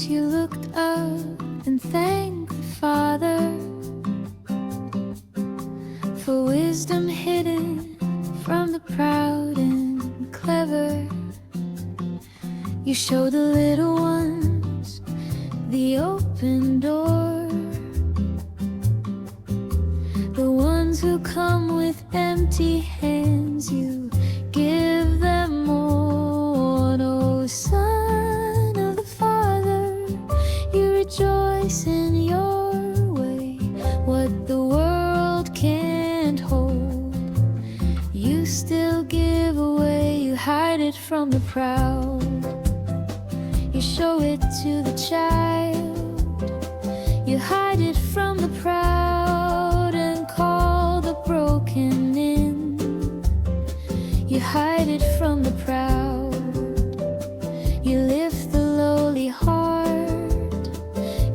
Jesus, you looked up and thanked the Father for wisdom hidden from the proud and clever. You show the little ones the open door, the ones who come with empty hands, you give them more. Oh, Son of the Father, you rejoice in your way. What the world can't hold, you still give away. You hide it from the proud, you show it to the child. You hide it from the proud and call the broken in. You hide it from the proud, you lift the lowly heart.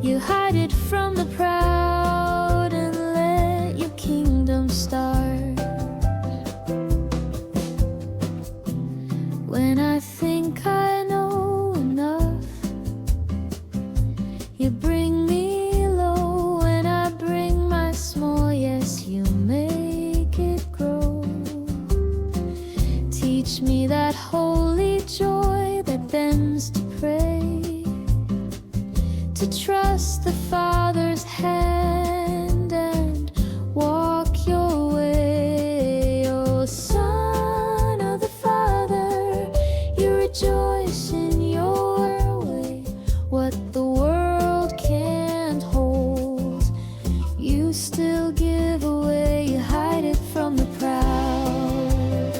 You hide it from the proud and let your kingdom start. When I think I know enough, you bring me low. When I bring my small, yes, you make it grow. Teach me that holy joy that bends to pray, to trust the Father's hand and walk your way. Oh, Son of the Father, you rejoice in your way. What the world can't hold, you still give away. You hide it from the proud,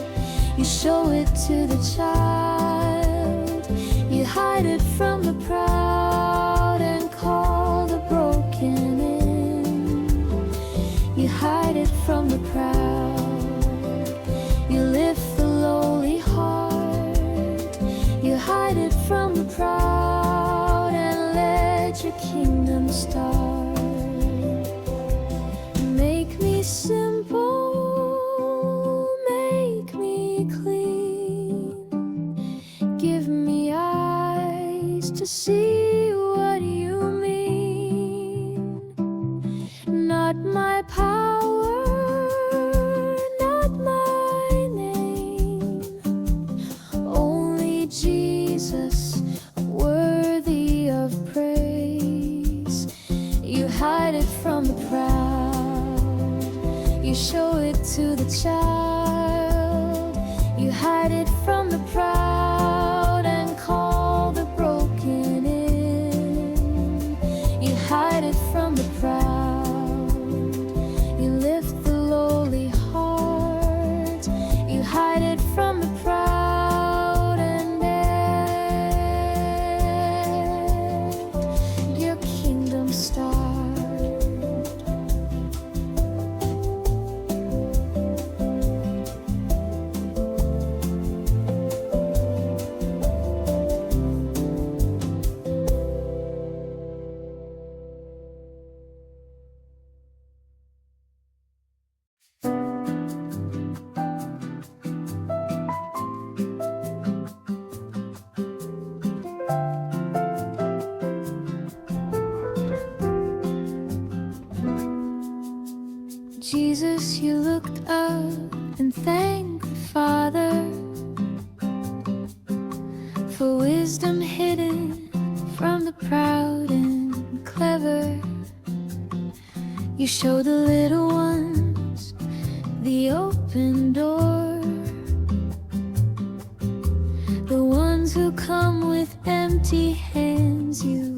you show it to the child. You hide it from the proud and call the broken in. You hide it from the proud, you lift the lowly heart. You hide it from the proud and let your kingdom start. Make me simple, make me clean. Give me eyes to see what you mean. Not my power, not my name, only Jesus, worthy of praise. You hide it from the proud, you show it to the child. You hide it from the proud and call the broken in. You hide it from the proud, you lift the lowly heart. You hide it from the proud and let your kingdom start. Jesus, you looked up and thanked the Father for wisdom hidden from the proud and clever. You show the little ones the open door, the ones who come with empty hands, you